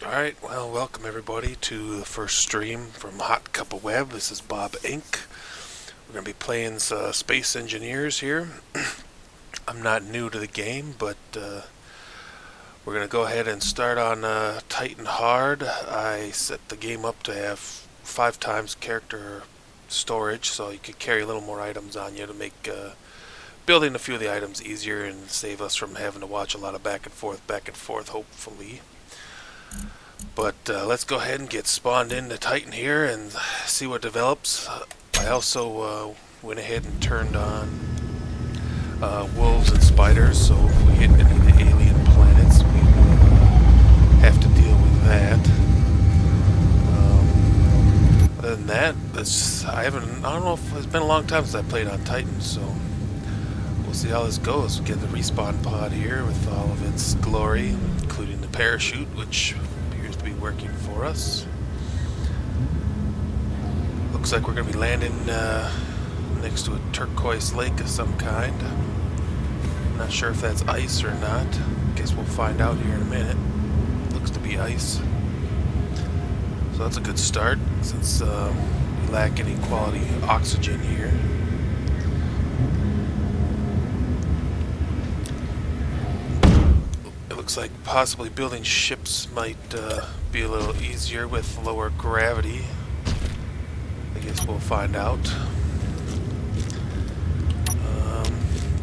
Alright, well, welcome everybody to the first stream from HotCupOfWeb. This is Bob Inc. We're going to be playing Space Engineers here. I'm not new to the game, but we're going to go ahead and start on Titan Hard. I set the game up to have 5 times character storage, so you could carry a little more items on you to make building a few of the items easier and save us from having to watch a lot of back and forth, hopefully. But let's go ahead and get spawned into Titan here and see what develops. I also went ahead and turned on wolves and spiders, so if we hit any of the alien planets, we will have to deal with that. Other than that, I don't know if it's been a long time since I played on Titan, so we'll see how this goes. We get the respawn pod here with all of its glory, including the parachute, which appears to be working for us. Looks like we're going to be landing next to a turquoise lake of some kind. Not sure if that's ice or not. Guess we'll find out here in a minute. Looks to be ice. So that's a good start, since we lack any quality oxygen here. Looks like possibly building ships might be a little easier with lower gravity. I guess we'll find out.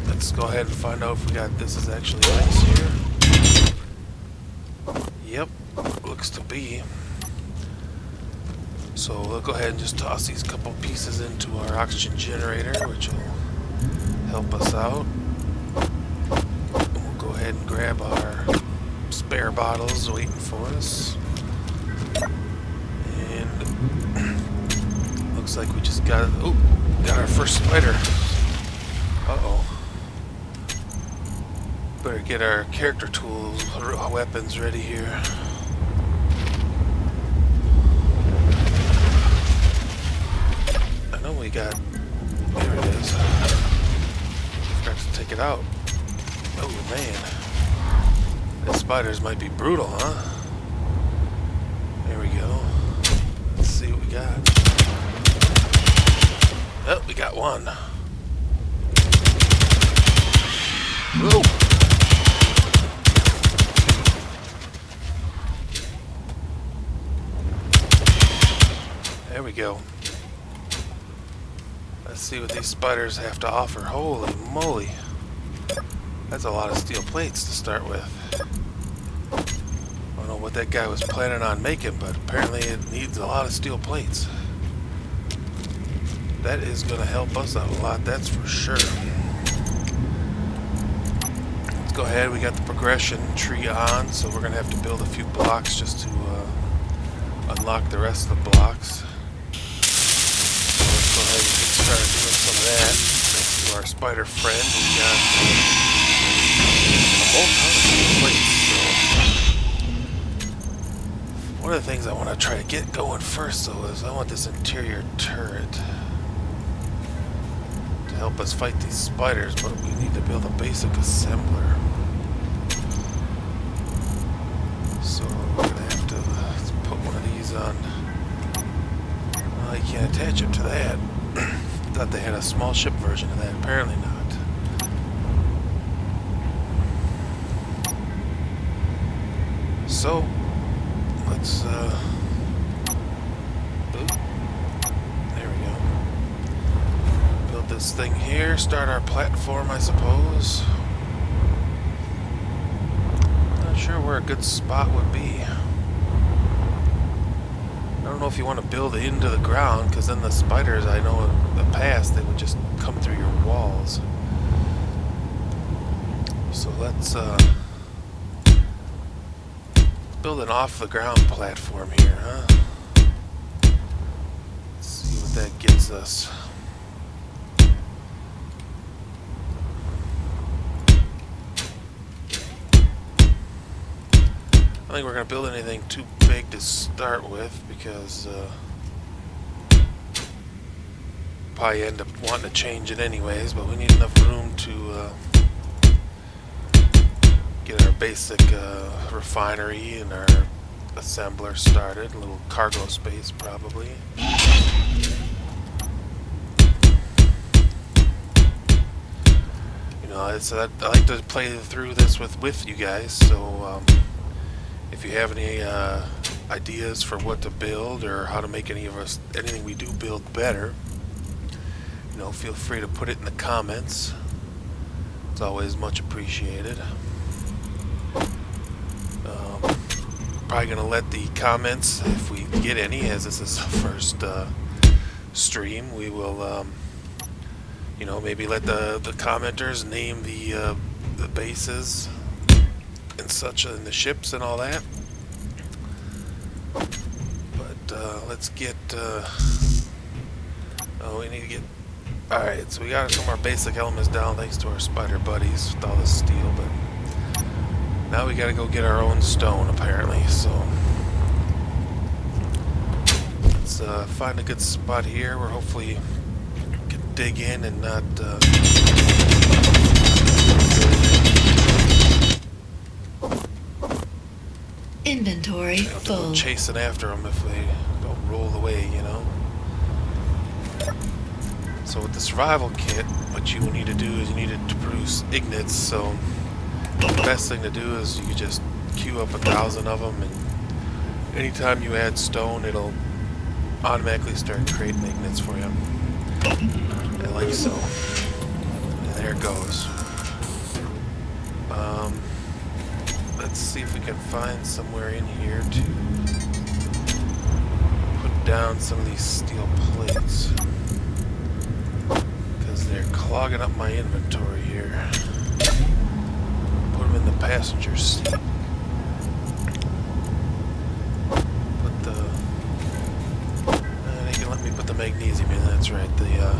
Let's go ahead and find out if we got this is actually ice here. Yep, looks to be. So we'll go ahead and just toss these couple pieces into our oxygen generator, which will help us out. We'll go ahead and grab our spare bottles waiting for us. And looks like we just got our first spider. Uh-oh. Better get our character tools, weapons ready here. I know we got... There it is. Forgot to take it out. Oh, man. The spiders might be brutal, huh? There we go. Let's see what we got. Oh, we got one. Whoa! There we go. Let's see what these spiders have to offer. Holy moly. That's a lot of steel plates to start with. I don't know what that guy was planning on making, but apparently it needs a lot of steel plates. That is going to help us out a lot, that's for sure. Let's go ahead. We got the progression tree on, so we're going to have to build a few blocks just to unlock the rest of the blocks. So let's go ahead and get started doing some of that. Next to our spider friend, we got a whole ton of steel plates. So one of the things I want to try to get going first, though, is I want this interior turret to help us fight these spiders, but we need to build a basic assembler. So we're going to have to put one of these on. Well, you can't attach it to that. Thought they had a small ship version of that. Apparently not. So let's there we go. Build this thing here, start our platform, I suppose. Not sure where a good spot would be. I don't know if you want to build into the ground, because then the spiders, I know in the past, they would just come through your walls. So let's build an off-the-ground platform here, huh? Let's see what that gets us. I don't think we're going to build anything too big to start with, because probably end up wanting to change it anyways, but we need enough room to get our basic refinery and our assembler started. A little cargo space, probably. You know, I like to play through this with you guys. So if you have any ideas for what to build or how to make anything we do build better, you know, feel free to put it in the comments. It's always much appreciated. Probably gonna let the comments, if we get any, as this is the first stream, we will you know, maybe let the commenters name the bases and such, and the ships and all that. But let's get we need to get, alright, so we got some of our basic elements down thanks to our spider buddies with all the steel, but now we gotta go get our own stone, apparently, so let's find a good spot here where hopefully we can dig in and not inventory full. Go chasing after them if they don't roll away, you know. So with the survival kit, what you need to do is you need to produce ignites, so the best thing to do is you can just queue up 1,000 of them, and anytime you add stone, it'll automatically start creating ignites for you. And like so. And there it goes. Let's see if we can find somewhere in here to put down some of these steel plates, because they're clogging up my inventory here. Put them in the passenger seat. Put the... they can let me put the magnesium in, that's right. The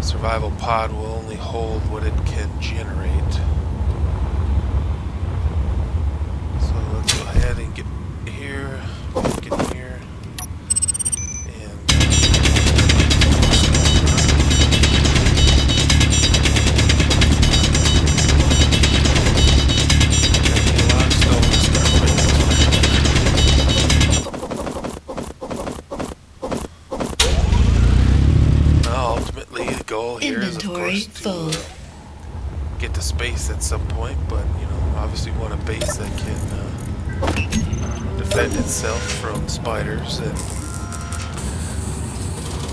survival pod will only hold what it can generate. So let's go ahead and get here, get here, and here is, of course, to get to space at some point, but you know, obviously we want a base that can defend itself from spiders. And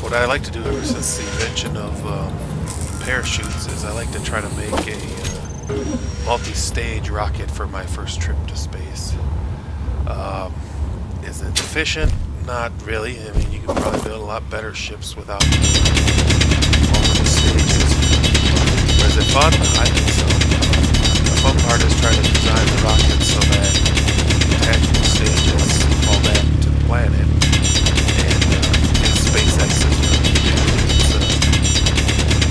what I like to do ever since the invention of parachutes is I like to try to make a multi-stage rocket for my first trip to space. Is it efficient? Not really. I mean, you can probably build a lot better ships without multiple stages. But is it fun? I think so. The fun part is trying to design the rocket so that detachable stages fall back to the planet, and SpaceX is what you do.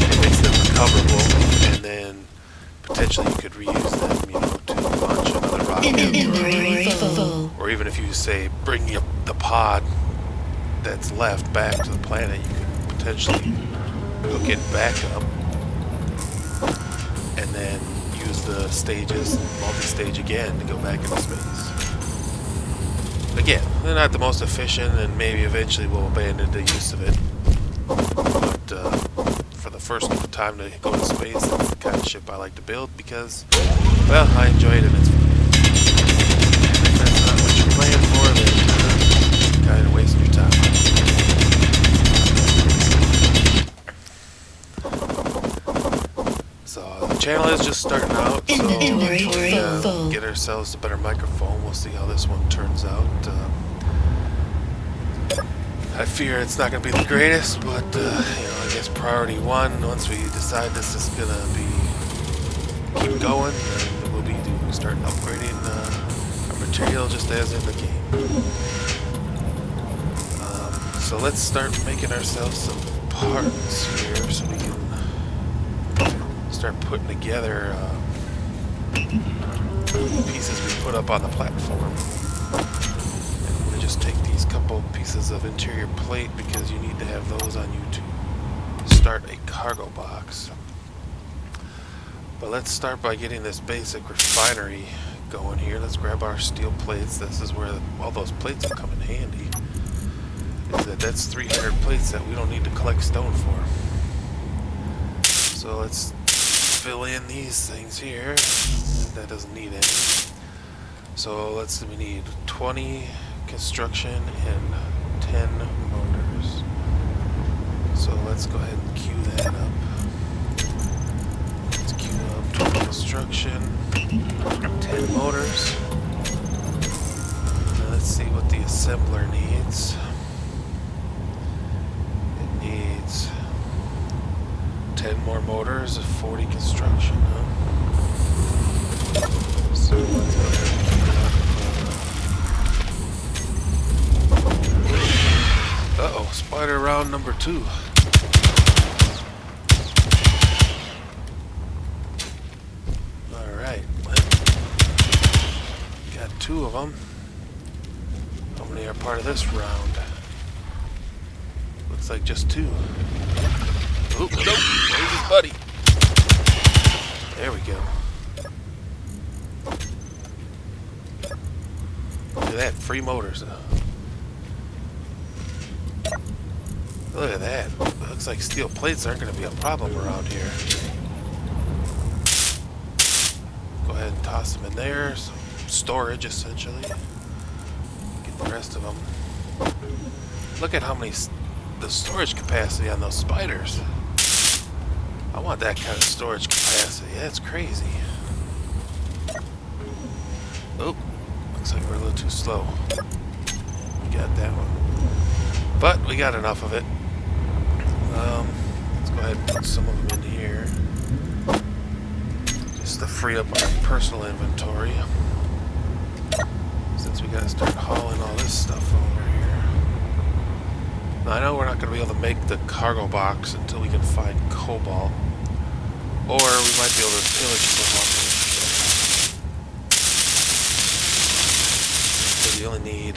It makes them recoverable, and then potentially you could reuse them, you know, to launch another rocket. Or even if you say bring the pod that's left back to the planet, you could potentially go get backup and then use the stages, multi-stage again, to go back into space. Again, they're not the most efficient, and maybe eventually we'll abandon the use of it. But for the first time to go to space, that's the kind of ship I like to build because, well, I enjoy it and it's fun. And if that's not what you're playing for, then you're kind of wasting your time. So the channel is just starting out, so we'll get ourselves a better microphone. We'll see how this one turns out. I fear it's not going to be the greatest, but you know, I guess priority one, once we decide this is going to be keep going, then we'll be start upgrading our material just as in the game. So let's start making ourselves some parts here so we can start putting together pieces we put up on the platform. And I'm going to just take these couple pieces of interior plate because you need to have those on you to start a cargo box. But let's start by getting this basic refinery going here. Let's grab our steel plates. This is where all those plates will come in handy. That's 300 plates that we don't need to collect stone for. So let's fill in these things here. That doesn't need any. So let's see, we need 20 construction and 10 motors. So let's go ahead and queue that up. Let's queue up 20 construction, 10 motors. Now let's see what the assembler needs. It needs 10 more motors, 40 construction, huh? So let's go ahead and queue up. Uh-oh, spider round number 2. Alright, got 2 of them. How many are part of this round? Looks like just 2. Oop, nope, there's his buddy. There we go. Look at that, free motors. Look at that. Looks like steel plates aren't going to be a problem around here. Go ahead and toss them in there. Some storage, essentially. Get the rest of them. Look at how many... the storage capacity on those spiders. I want that kind of storage capacity. That's crazy. Oh, looks like we're a little too slow. We got that one. But we got enough of it. Let's go ahead and put some of them in here. Just to free up our personal inventory. Since we gotta start hauling all this stuff over here. Now, I know we're not gonna be able to make the cargo box until we can find cobalt. Or we might be able to pillage some of them. So you only need,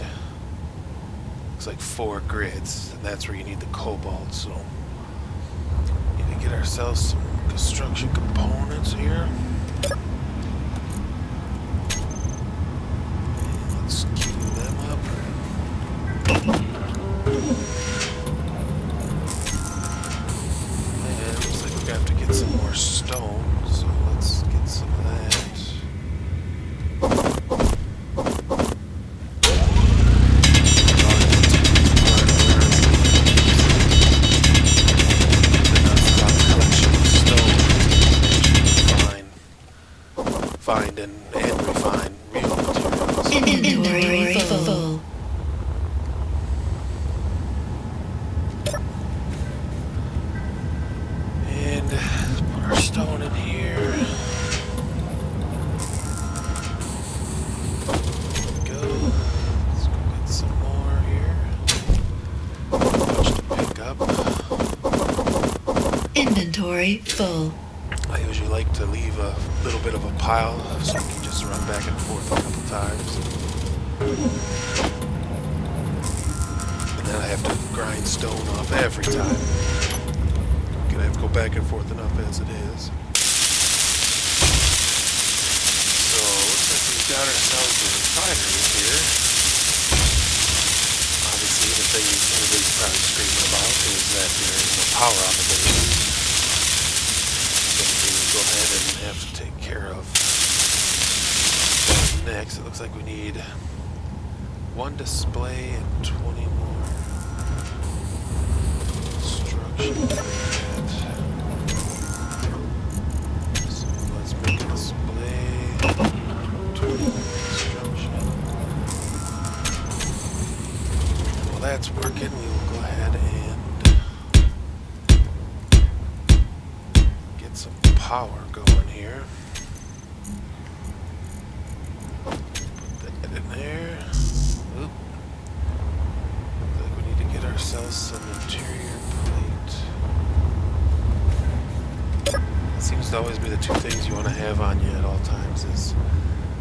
looks like 4 grids, and that's where you need the cobalt. So we need to get ourselves some construction components here. And let's queue them up. And it looks like we're gonna have to get some more stone, so let's get some of that. Find and refine real materials. Inventory full. And put our stone in here. There we go. Let's go get some more here. Much to pick up. Inventory full. I usually like to leave a little bit of a pile so I can just run back and forth a couple times. And then I have to grind stone off every time. Gonna have to go back and forth enough as it is. So, looks like we've got ourselves a refinery here. Obviously, the thing everybody's probably screaming about is that there is no power on the base. Go ahead and have to take care of next. It looks like we need 1 display and 20 more construction. So let's make a display. 20 more construction. While that's working, we will go ahead and get some power going here. Put that in there. Oop. Looks like we need to get ourselves some interior plate. It seems to always be the 2 things you want to have on you at all times is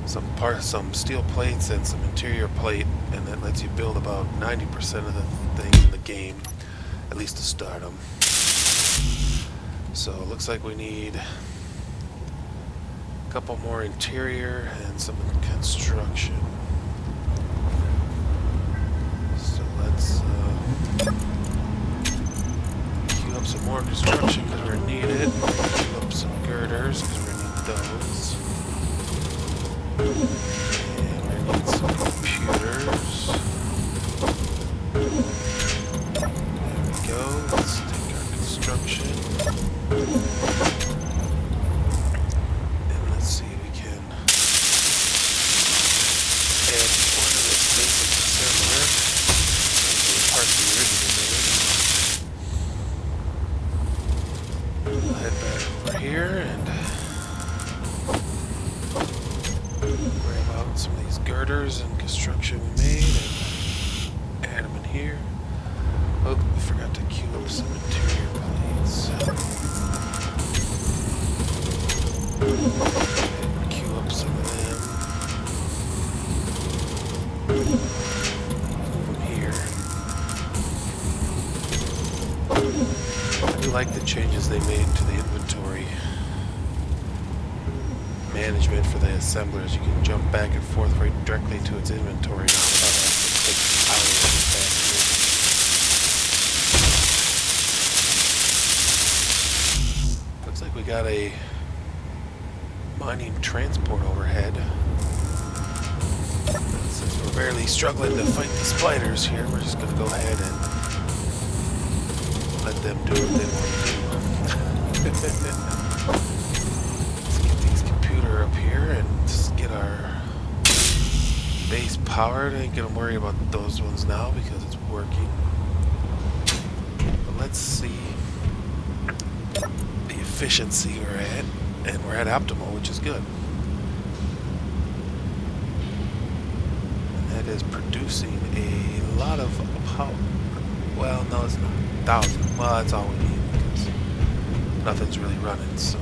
some steel plates and some interior plate, and that lets you build about 90% of the things in the game, at least to start them. So it looks like we need A couple more interior and some construction. So let's queue up some more construction because we're gonna need it. Queue up some girders because we're gonna need those. And we're gonna need some computers. There we go. Let's take our construction. And let's see if we can add one of this basic assembler. Those are the parts we originally made. We'll head back over here and grab out some of these girders and construction we made and add them in here. Oh, we forgot to queue up some interior plates. And queue up some of them. Move them here. I do like the changes they made to the inventory management for the assemblers. You can jump back and forth right directly to its inventory now without having to click out of it back here. Looks like we got a mining transport overhead. Since we're barely struggling to fight the spiders here, we're just going to go ahead and let them do what they want to do. Let's get these computer up here and just get our base powered. I ain't going to worry about those ones now because it's working. But let's see the efficiency we're at, and we're at optimal, which is good. And that is producing a lot of power. Well, no, it's not. 1,000. Well, that's all we need because nothing's really running. So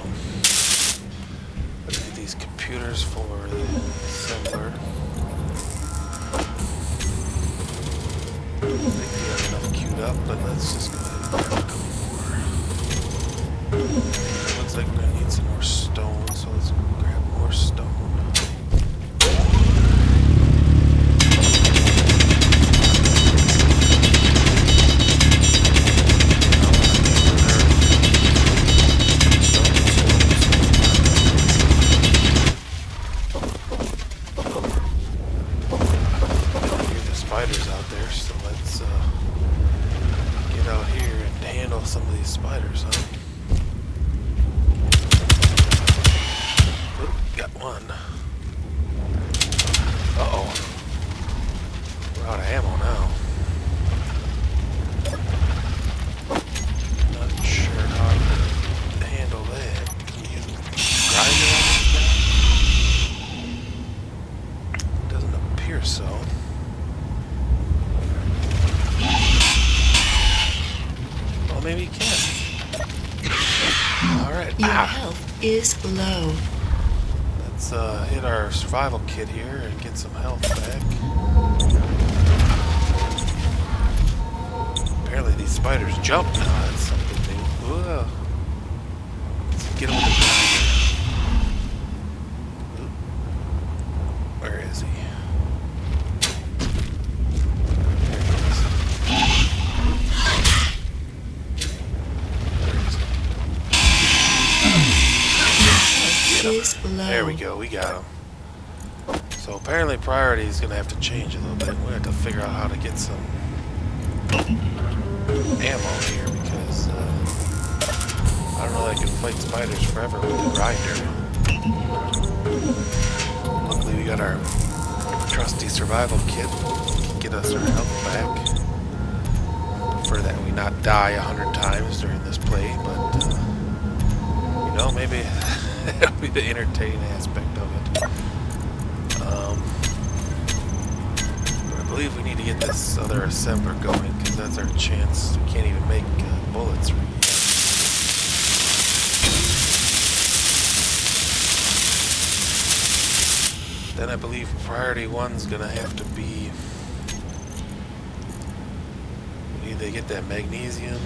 let's get these computers for the assembler. I think we have enough queued up, but let's just go ahead and grab a couple more. It looks like we're going to need some more stone, so let's grab more stone. Spiders out there, so let's get out here and handle some of these spiders, huh? Oop, got one. Uh-oh. We're out of ammo now. Not sure how to handle that. Can you grind it on this guy? Doesn't appear so. Maybe you can. Alright. Your health is low. Let's hit our survival kit here and get some health back. Apparently these spiders jump now. That's something new. Whoa. Let's get him with the grinder. Where is he? There we go, we got him. So apparently priority is going to have to change a little bit. We have to figure out how to get some ammo here because I don't know that I can fight spiders forever with the grinder. Luckily we got our trusty survival kit to get us our health back. I prefer that we not die 100 times during this play, but you know, maybe that'll be the entertaining aspect of it. But I believe we need to get this other assembler going because that's our chance. We can't even make bullets right yet. Then I believe priority one's gonna have to be, we need to get that magnesium,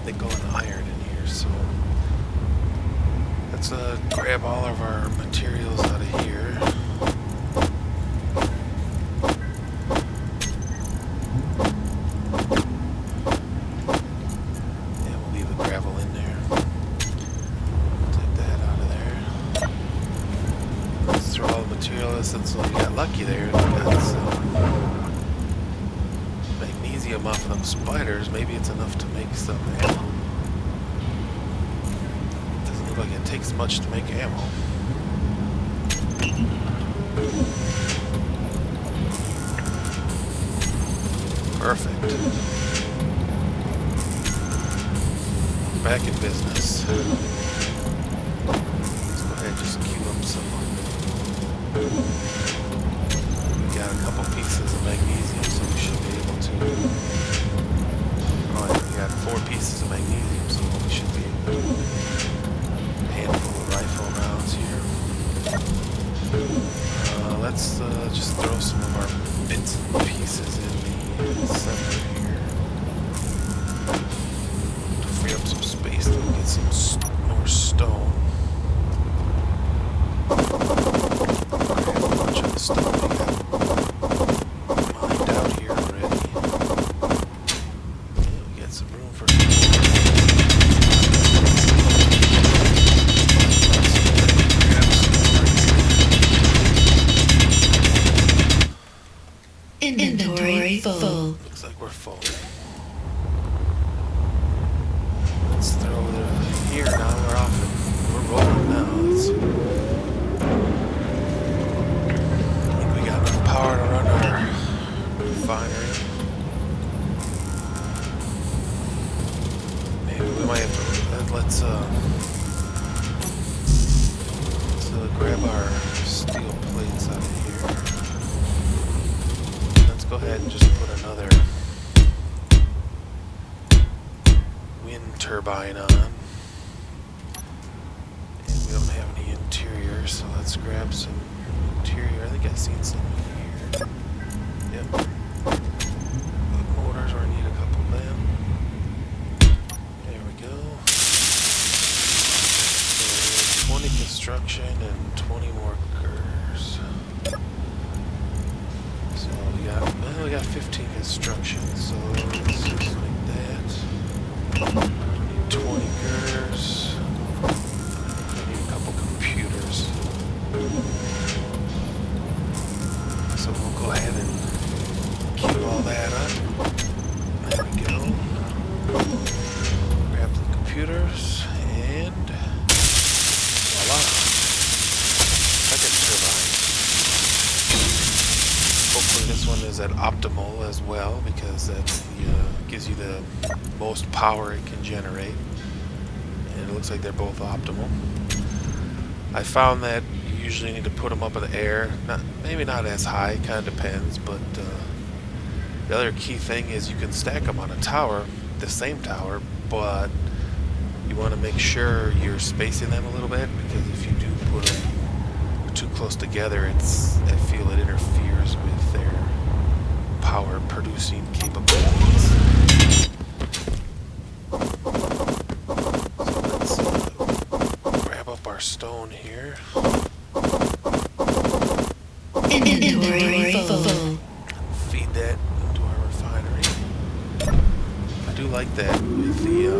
nickel, and iron in here. So let's grab all of our materials out of here. Yeah, we'll leave the gravel in there. Take that out of there. Let's throw all the material. Since we got lucky there, we got some magnesium off of them spiders. Maybe it's enough to make some ammo. Doesn't look like it takes much to make ammo. Perfect. Back in business. Let's go ahead and just queue up some. We got a couple pieces of magnesium, so we should be able to. Alright, we got 4 pieces of magnesium, so we should be able to. A handful of rifle rounds here. Let's just throw some of our bits and pieces in the center here to free up some space to get some more stone. Grab a bunch of the stone we got mined out here already. Yeah, we got some room for some more. Inventory full. Looks like we're full. Let's throw it here now. We're off. We're rolling now. Let's see. I think we got enough power to run our refinery. Maybe we might have to. Let's grab our steel plates out of here. Go ahead and just put another wind turbine on. And we don't have any interior, so let's grab some interior. I think I've seen some here. Yep. The motors, we need a couple of them. There we go. So 20 construction and 20 more girders. We got 15 construction, so let's just like that. Need 20 girders. I need a couple computers. So we'll go ahead and queue all that up. There we go. Grab the computers and voila. Second turbine. Hopefully this one is at optimal as well, because that's the gives you the most power it can generate, and it looks like they're both optimal. I found that you usually need to put them up in the air, maybe not as high, kind of depends, but the other key thing is you can stack them on a tower, the same tower, but you want to make sure you're spacing them a little bit, because if you do put them too close together, I feel it interferes with their power producing capabilities. So let's grab up our stone here. Inventory full. Feed that into our refinery. I do like that with the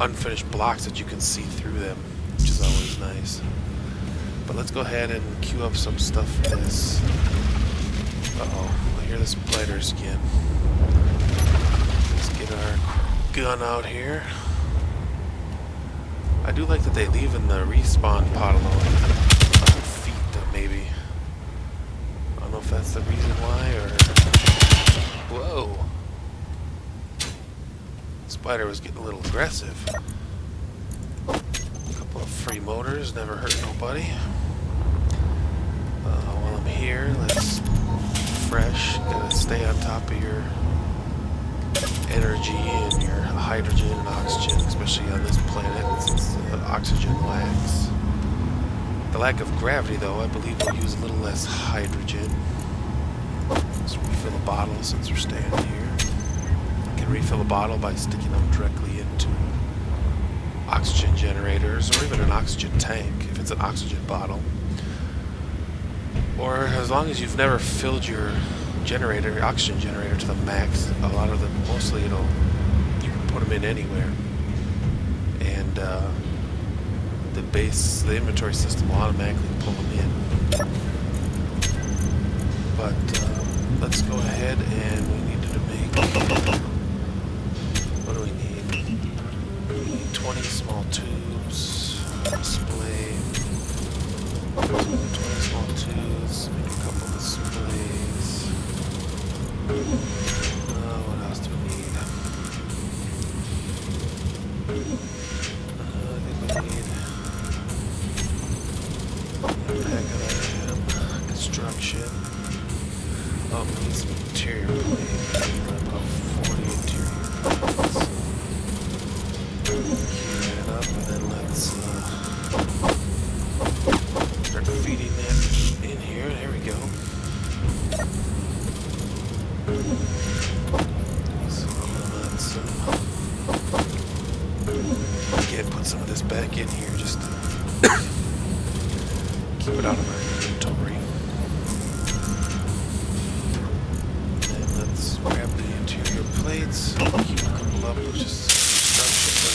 unfinished blocks that you can see through them, which is always nice. But let's go ahead and queue up some stuff for this. Uh-oh, I hear the spiders again. Let's get our gun out here. I do like that they leave in the respawn pod alone. 100 feet, maybe. I don't know if that's the reason why, or... Whoa! Spider was getting a little aggressive. A couple of free motors, never hurt nobody. While I'm here, let's fresh. Gotta stay on top of your energy and your hydrogen and oxygen, especially on this planet since oxygen lacks. The lack of gravity, though, I believe we'll use a little less hydrogen. Let's refill a bottle since we're standing here. can refill a bottle by sticking them directly into oxygen generators, or even an oxygen tank if it's an oxygen bottle. Or as long as you've never filled your generator, your oxygen generator to the max, a lot of them, mostly you can put them in anywhere. And the inventory system will automatically pull them in. But let's go ahead, and we need to make, what do we need? We need 20 small tubes, display, 20 small tubes, make a couple displays. What else do we need? I think we need a pack of that, construction. Oh, we need some interior plates. About 40 interior plates. Queue that up, and then let's start feeding that in here. There we go. So let's again put some of this back in here just to keep it out of our inventory. And let's grab the interior plates, keep a couple up with just construction.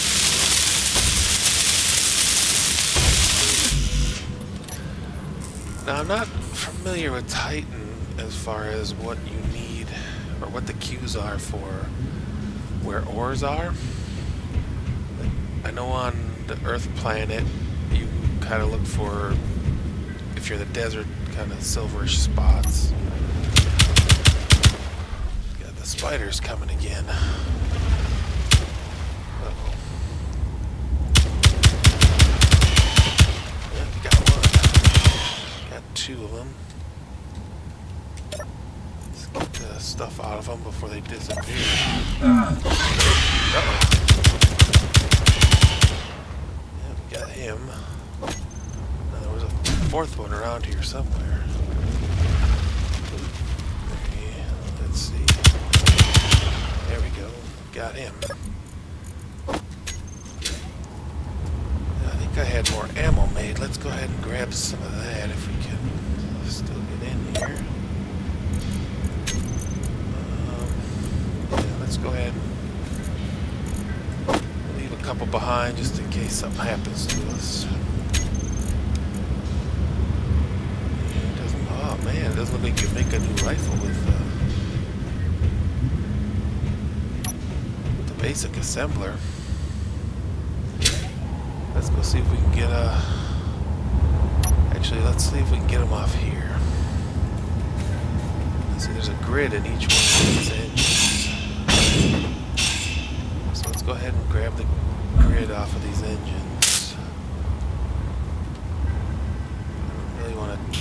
Now I'm not familiar with Titan as far as what you need or what the queues are for where ores are. I know on the Earth planet you kind of look for, if you're in the desert, kind of silverish spots. Got the spiders coming again. Uh-oh. Yeah, got one. Got two of them. Let's get the stuff out of them before they disappear. Uh-oh. Yeah, we got him. Now there was a fourth one around here somewhere. Okay, let's see. There we go. Got him. I think I had more ammo made. Let's go ahead and grab some of that if we can still get in here. Yeah, let's go ahead and leave a couple behind just in case something happens to us. It doesn't, oh man, it doesn't look like you make a new rifle with the basic assembler. Let's go see if we can get a... Actually, let's see if we can get them off here. Let's see, there's a grid in each one of these engines. So let's go ahead and grab the grid off of these engines. I don't really want to...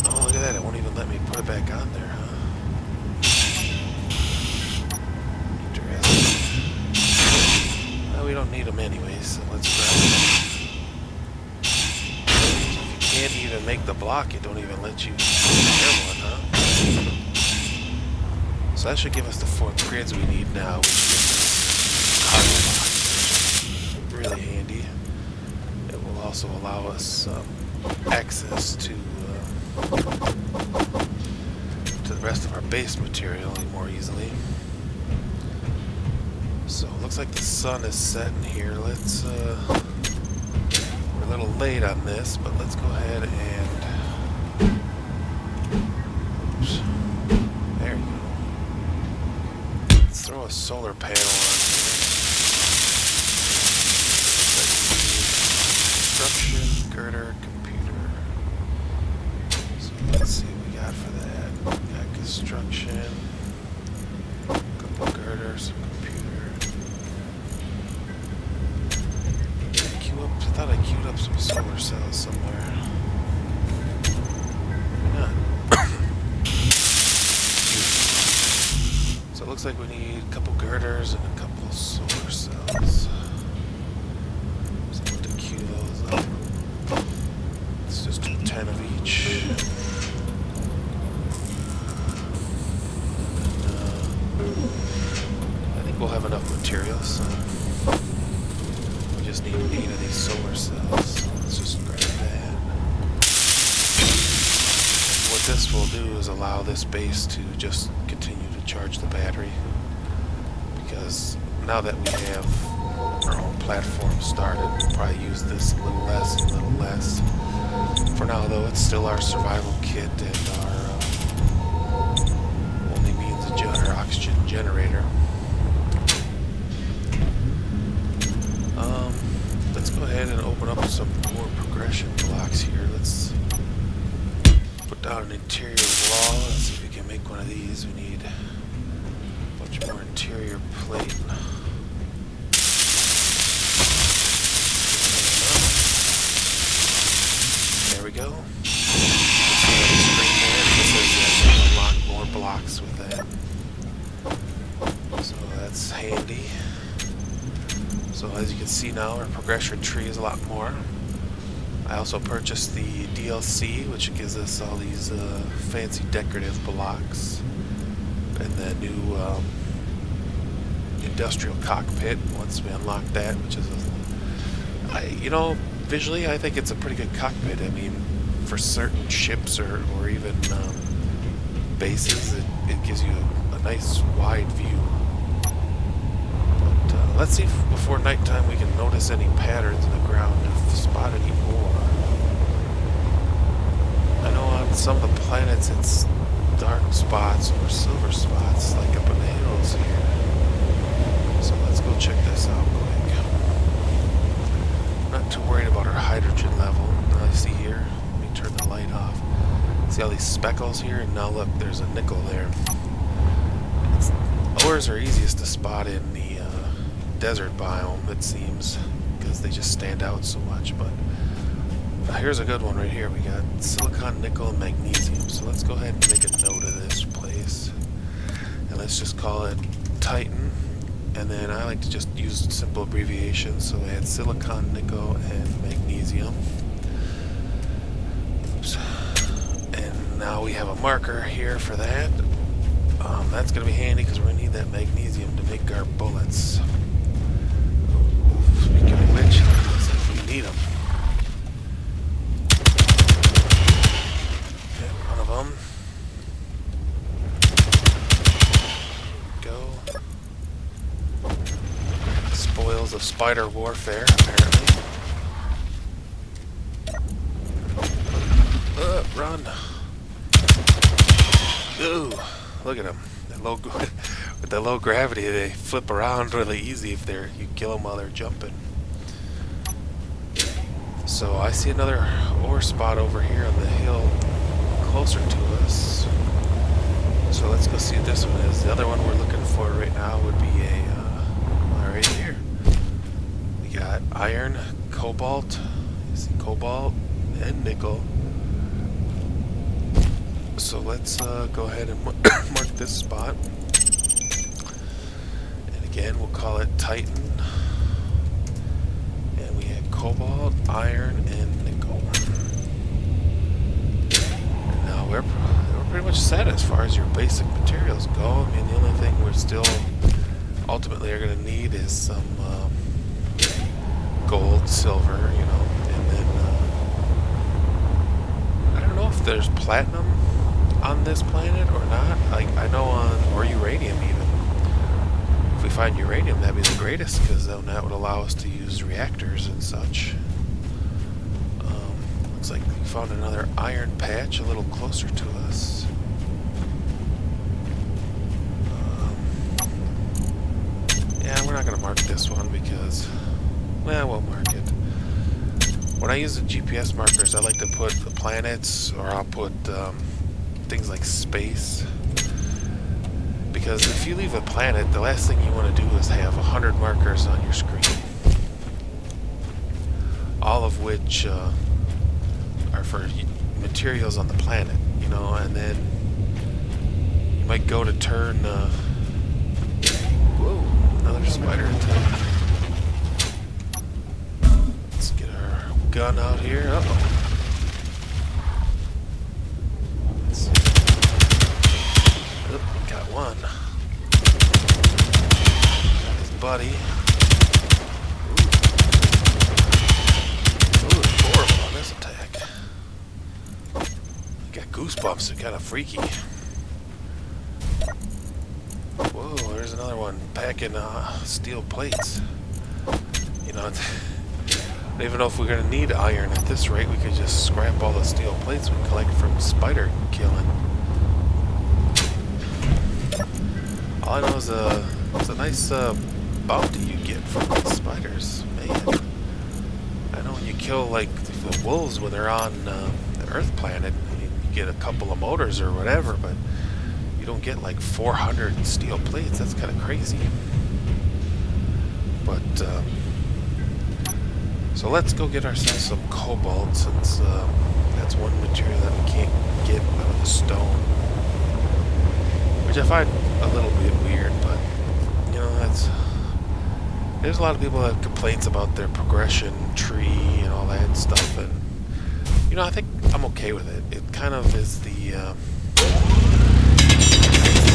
Oh, look at that. It won't even let me put it back on there, huh? We don't need them anyway, so let's grab them. So if you can't even make the block, it don't even let you repair one, huh? So that should give us the 4 grids we need now, which is cargo box. Really handy. It will also allow us access to the rest of our base material more easily. So it looks like the sun is setting here. Let's we're a little late on this, but let's go ahead and oops, there you go. Let's throw a solar panel on here. Construction, girder, computer. So let's see what we got for that. We got construction, a couple girders, I thought I queued up some solar cells somewhere. Maybe not. So it looks like we need a couple girders and a couple solar cells. So we'll have to queue those up. Let's just do 10 of each. materials. So we just need 8 of these solar cells. So let's just grab that. And what this will do is allow this base to just continue to charge the battery. Because now that we have our own platform started, we'll probably use this a little less and a little less. For now, though, it's still our survival kit and our only means of our oxygen generator. Let's go ahead and open up some more progression blocks here. Let's put down an interior wall. Let's see if we can make one of these. We need a bunch more interior plate. There we go. Unlock more blocks with that. So that's handy. So as you can see now, our progression tree is a lot more. I also purchased the DLC, which gives us all these fancy decorative blocks, and the new industrial cockpit. Once we unlock that, which is, visually, I think it's a pretty good cockpit. I mean, for certain ships or even bases, it gives you a nice wide view. But let's see if before nighttime we can notice any patterns in the ground, if spot any more. I know on some of the planets it's dark spots or silver spots, like up in the hills here. So let's go check this out quick. Not too worried about our hydrogen level. Now you see here, let me turn the light off. See all these speckles here? And now look, there's a nickel there. Ores are easiest to spot in the desert biome, it seems, because they just stand out so much. But here's a good one right here. We got silicon, nickel, and magnesium. So let's go ahead and make a note of this place. And let's just call it Titan. And then I like to just use simple abbreviations, so we had silicon, nickel, and magnesium. Oops. And now we have a marker here for that. That's going to be handy because we're going to need that magnesium to make our bullets. Speaking of which, looks like we need them. Okay, one of them. Go. Spoils of spider warfare, apparently. Run. Ooh, look at them. With the low gravity, they flip around really easy if you kill them while they're jumping. So I see another ore spot over here on the hill closer to us. So let's go see what this one is. The other one we're looking for right now would be right here. We got iron, cobalt, you see cobalt, and nickel. So let's go ahead and mark this spot. And again, we'll call it Titan. And we had cobalt, iron, and nickel. And now we're pretty much set as far as your basic materials go. I mean, the only thing we're still ultimately are going to need is some gold, silver, and then I don't know if there's platinum on this planet or not. Like, I know or uranium even. If we find uranium, that'd be the greatest, because then that would allow us to use reactors and such. Looks like we found another iron patch a little closer to us. Yeah, we're not going to mark this one because, we'll mark it. When I use the GPS markers, I like to put the planets, or I'll put things like space. Because if you leave a planet, the last thing you want to do is have 100 markers on your screen. All of which are for materials on the planet, and then you might go to turn, whoa, another spider attack. Let's get our gun out here. Uh-oh. Let's see. Oh, got one. Got his butt. buddy. Ooh, it's horrible on this attack. Got goosebumps. They're kind of freaky. Whoa, there's another one packing steel plates. You know, I don't even know if we're going to need iron at this rate. We could just scrap all the steel plates we collect from spider killing. All I know is it's a nice bounty you get from these spiders. Man, I know when you kill like the wolves when they're on the Earth planet, you get a couple of motors or whatever, but you don't get like 400 steel plates. That's kind of crazy. But so let's go get ourselves some cobalt, since that's one material that we can't get out of the stone. Which I find a little bit weird, but you know, there's a lot of people that have complaints about their progression tree and all that stuff, and you know, I think I'm okay with it. It kind of is the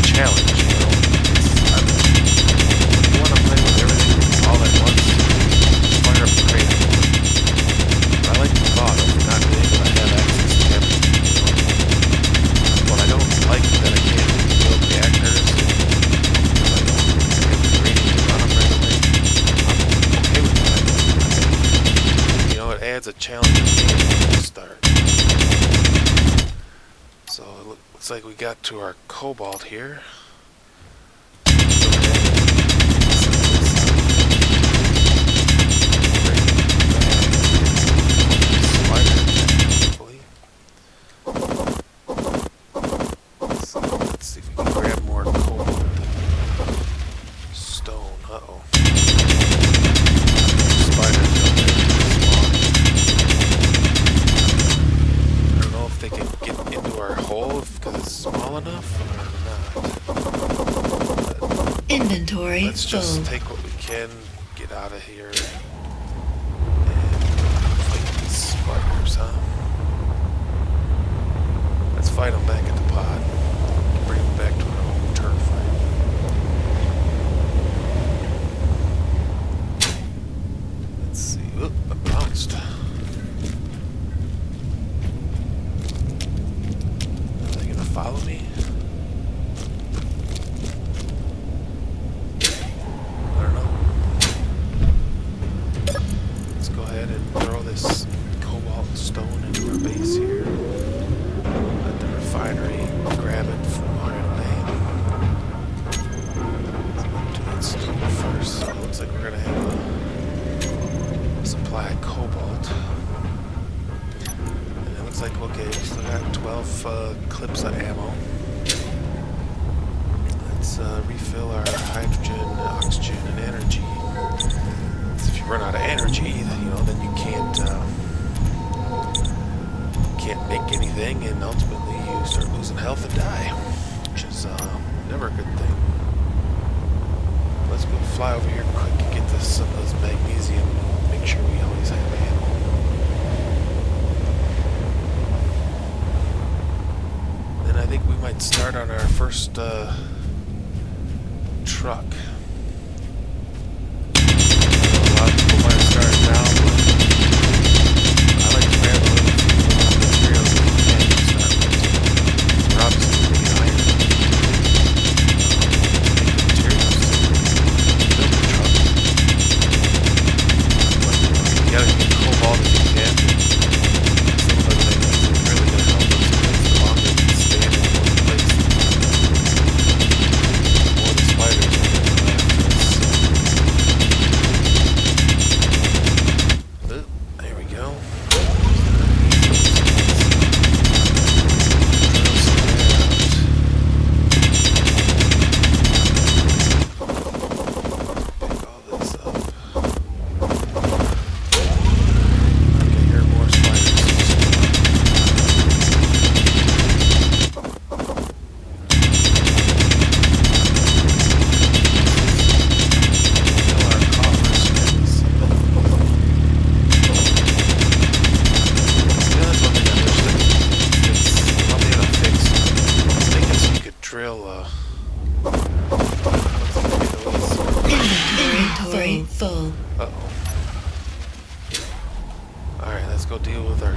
challenge, you know. You want to play with everything all at once, fire up the crate. I like the thought of not being able to have access to everything, you know. But I don't like that I can't build reactors because I don't have the rating to run them right away. I'm okay with that. You know, it adds a challenge in the game to start. So it looks like we got to our cobalt here. Inventory Let's full. just take what we can, get out of here, and fight these spiders, huh? Let's fight them back at the pod. Bring them back to our home turf. Let's see. Oop, I bounced. Are they gonna follow me? Clips of ammo. Let's refill our hydrogen, oxygen, and energy. So if you run out of energy, you know, then you can't make anything, and ultimately you start losing health and die, which is never a good thing. Let's go fly over here quick and get some of this magnesium. Make sure we always have ammo. I think we might start on our first truck. A lot of people might have started now, but I like to grab a little materials if we can to start with. We're obviously going to need iron. Make the materials to build the truck. But you gotta get cobalt if you can. Some of the things is really going to help us because the longer we stay in one place, the more the spiders are going to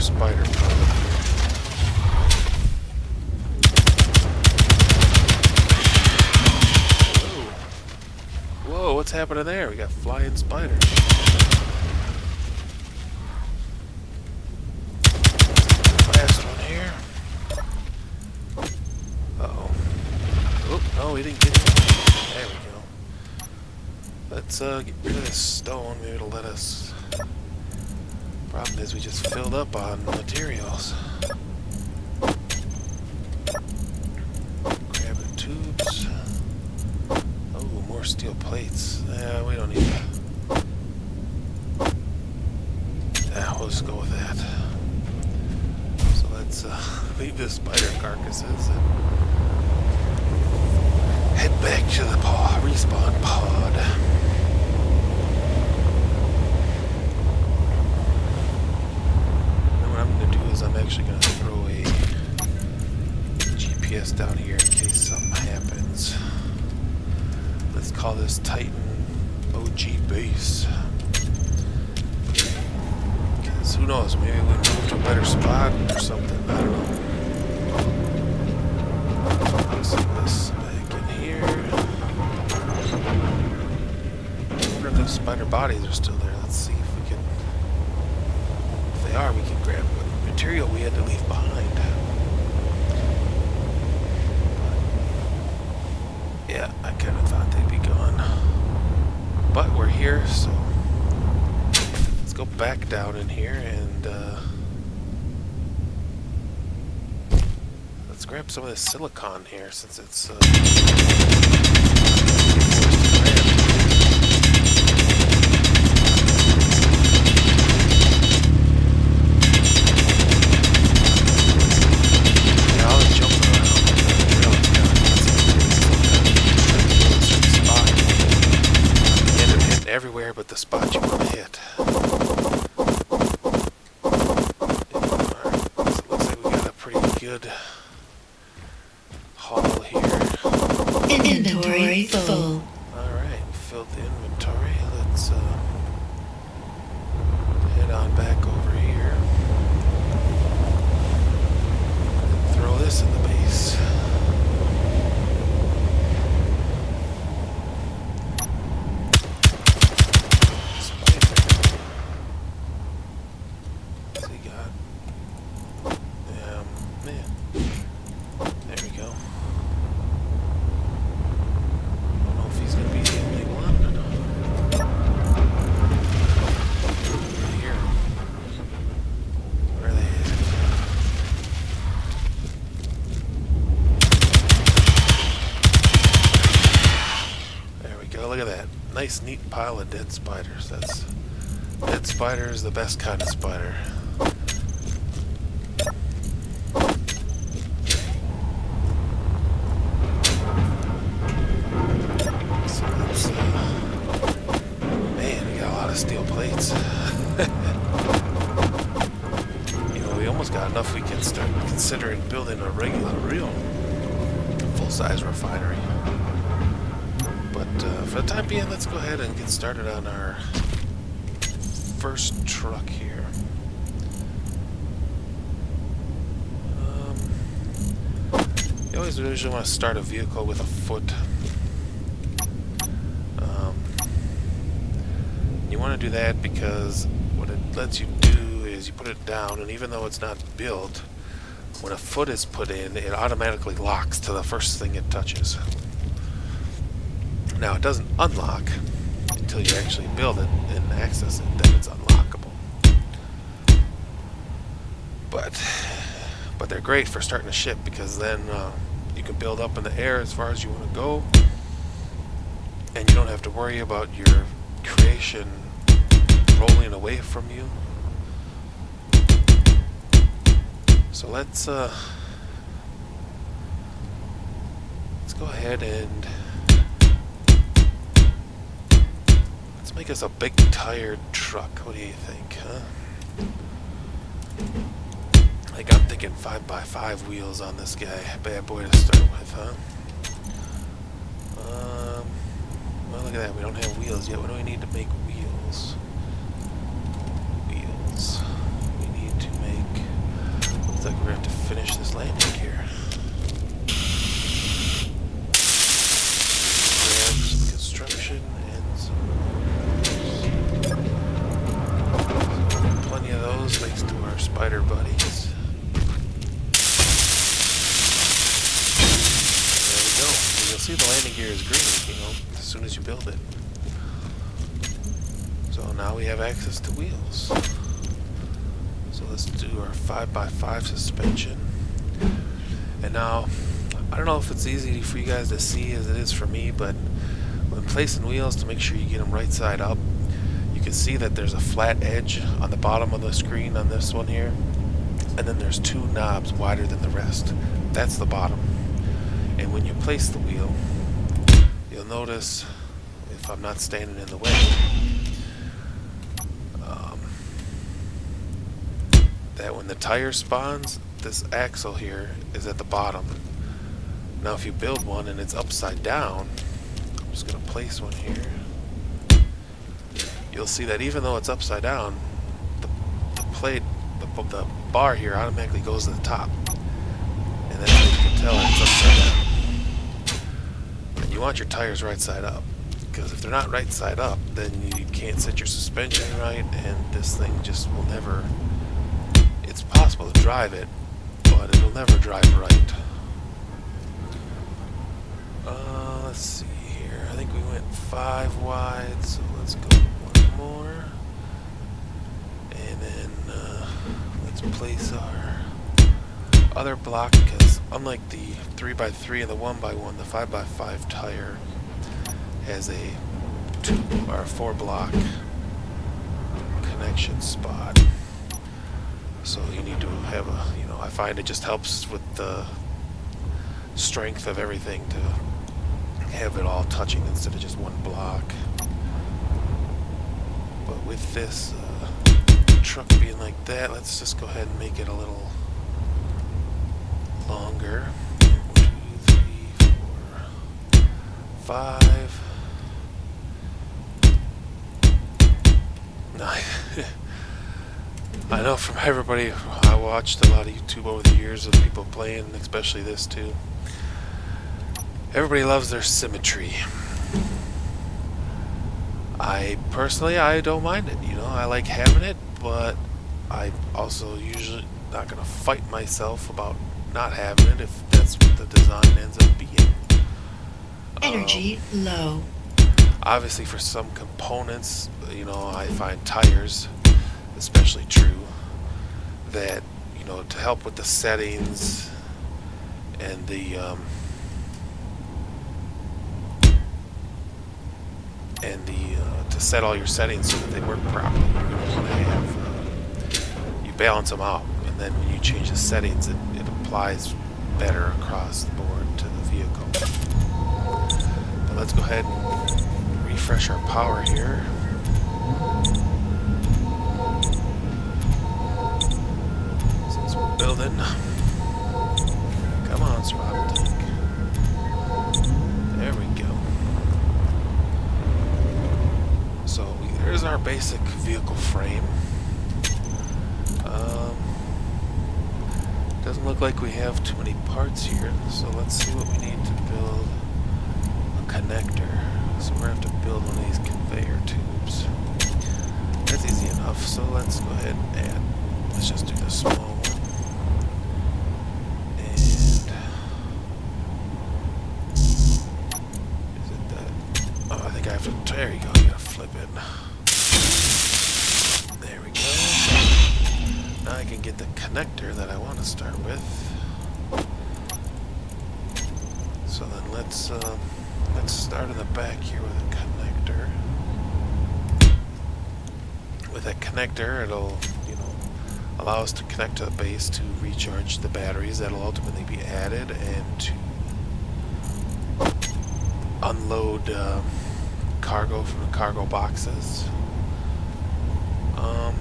spider colony here. Whoa. Whoa, what's happening there? We got flying spiders. Last one here. Uh-oh. Oh, no, we didn't get it. There we go. Let's get rid of this stone. Maybe it'll let us... Problem is we just filled up on materials. Grabbing tubes. Oh, more steel plates. Yeah, we don't need that. Yeah, we'll just go with that. So let's leave the spider carcasses and head back to the respawn pod. I'm actually going to throw a GPS down here in case something happens. Let's call this Titan OG base. Because who knows, maybe we move to a better spot or something, I don't know. Let's put this back in here. I wonder if those spider bodies are still there. Let's see if we can... If they are, we can grab them. Material we had to leave behind. But yeah, I kind of thought they'd be gone. But we're here, so let's go back down in here and let's grab some of this silicon here since it's everywhere but the spot you want to hit. Alright, so it looks like we got a pretty good haul here. Inventory full. Alright, we filled the inventory. Let's head on back over here. And throw this in the base. Look at that. Nice, neat pile of dead spiders. Dead spider is the best kind of spider. So that's, man, we got a lot of steel plates. You know, we almost got enough we can start considering building a real full-size refinery. But for the time being, let's go ahead and get started on our first truck here. You always usually want to start a vehicle with a foot. You want to do that because what it lets you do is you put it down, and even though it's not built, when a foot is put in, it automatically locks to the first thing it touches. Now, it doesn't unlock until you actually build it and access it, then it's unlockable. But they're great for starting a ship because then you can build up in the air as far as you want to go, and you don't have to worry about your creation rolling away from you. So let's go ahead and let's make us a big tired truck. What do you think, huh? Like, I'm thinking 5x5 wheels on this guy. Bad boy to start with, huh? Well, look at that. We don't have wheels yet. What do we need to make wheels? Wheels. We need to make Looks like we're going to have to finish this landing gear. Grab some construction and some motors. Plenty of those thanks to our spider buddies. There we go. You'll see the landing gear is green, as soon as you build it. So now we have access to wheels. So let's do our 5x5 suspension. And now, I don't know if it's easy for you guys to see as it is for me, but when placing wheels, to make sure you get them right side up, you can see that there's a flat edge on the bottom of the screen on this one here, and then there's two knobs wider than the rest. That's the bottom. And when you place the wheel, you'll notice, if I'm not standing in the way, that when the tire spawns, this axle here is at the bottom. Now if you build one and it's upside down, I'm just going to place one here, you'll see that even though it's upside down, the plate, the bar here automatically goes to the top. And that's how you can tell it's upside down. And you want your tires right side up, because if they're not right side up, then you can't set your suspension right, and this thing just will never... It's possible to drive it, but it'll never drive right. Let's see here. I think we went 5 wide, so let's go one more. And then let's place our other block, because unlike the 3x3 and the 1x1, the 5x5 tire has a 2 or 4 block connection spot. So you need to have a, I find it just helps with the strength of everything to have it all touching instead of just one block. But with this truck being like that, let's just go ahead and make it a little longer. 1, 2, 3, 4, 5. I know from everybody, I watched a lot of YouTube over the years of people playing, especially this too. Everybody loves their symmetry. I personally, I don't mind it. I like having it, but I also usually not going to fight myself about not having it if that's what the design ends up being. Energy low. Obviously, for some components, I find tires especially true, that to help with the settings and the to set all your settings so that they work properly. You're going to want to have you balance them out, and then when you change the settings, it applies better across the board to the vehicle. But let's go ahead and refresh our power here. Building. Come on, survival tank. There we go. So there's our basic vehicle frame. Doesn't look like we have too many parts here, so let's see what we need to build a connector. So we're going to have to build one of these conveyor tubes. That's easy enough, so let's go ahead and add. Let's just do the small one. There you go, you gotta flip it. There we go. Now I can get the connector that I want to start with. So then let's start in the back here with a connector. With that connector, it'll allow us to connect to the base to recharge the batteries that'll ultimately be added, and to unload cargo from the cargo boxes. Well,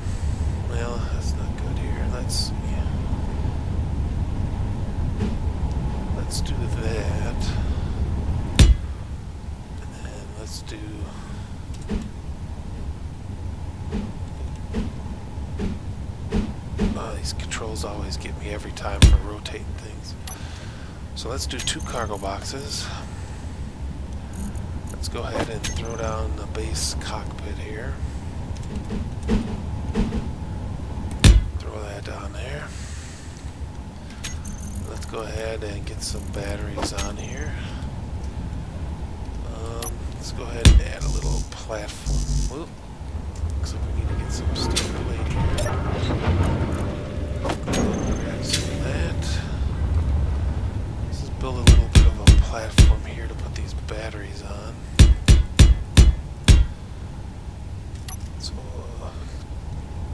that's not good here. Let's see. Let's do that. And then let's do... these Those always get me every time for rotating things. So let's do 2 cargo boxes. Let's go ahead and throw down the base cockpit here. Throw that down there. Let's go ahead and get some batteries on here. Let's go ahead and add a little platform. Whoop. Looks like we need to get some steel plate here. Grab some of that. Let's just build a little bit of a platform here to put these batteries on. So,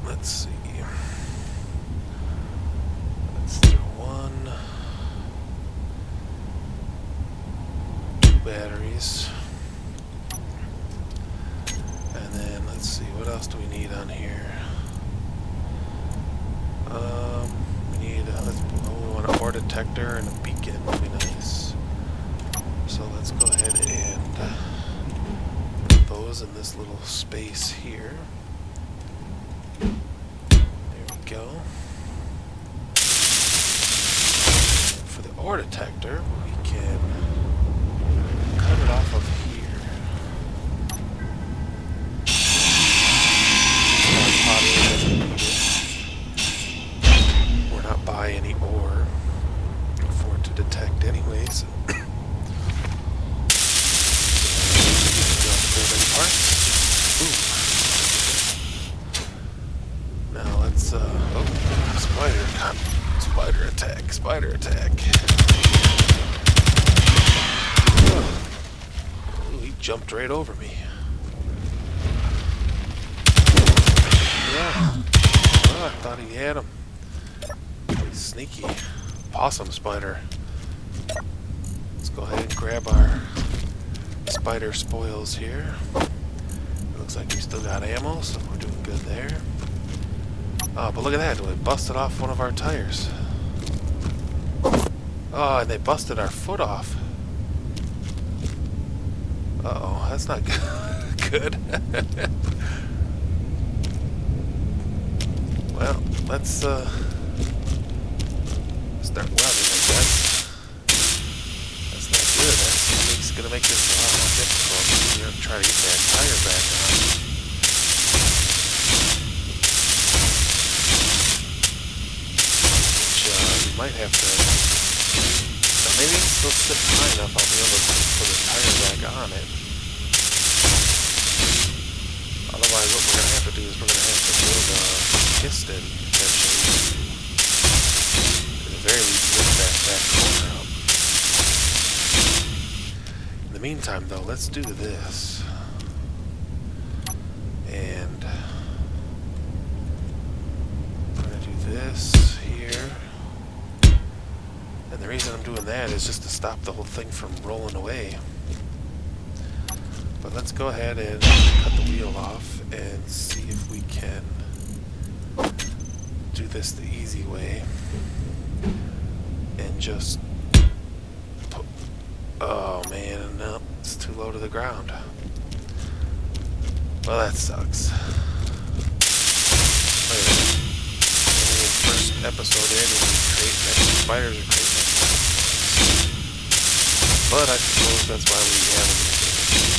let's see. Let's throw 2 batteries. And then let's see, what else do we need on here? We need we want an ore detector and a beacon. Would be nice. So let's go ahead and put those in this little space here. There we go. For the ore detector, we can cut it off of here. We're not by any ore for it to detect anyways. Now let's spider attack. Ooh, he jumped right over me. Yeah. Oh, I thought he had him. Sneaky. Possum spider. Let's go ahead and grab our spider spoils here. It looks like we still got ammo, so we're doing good there. Oh, but look at that. We busted off one of our tires. Oh, and they busted our foot off. Uh-oh, that's not good. Well, let's start welding, I guess. That's not good. That's going to make this a lot more difficult. We're going to try to get that tire back on. Which we might have to... Now maybe it's still sitting high enough I'll be able to put a tire back on it. Otherwise, what we're going to have to do is we're going to have to build a piston eventually. At the very least, lift that back corner up. In the meantime, though, let's do this. And we're going to do this here. And the reason I'm doing that is just to stop the whole thing from rolling away. But let's go ahead and cut the wheel off and see if we can do this the easy way and just put, oh man, no, it's too low to the ground. Well, that sucks. Look at that. First episode in and we create extra spiders or create extra. But I suppose that's why we have them in the game.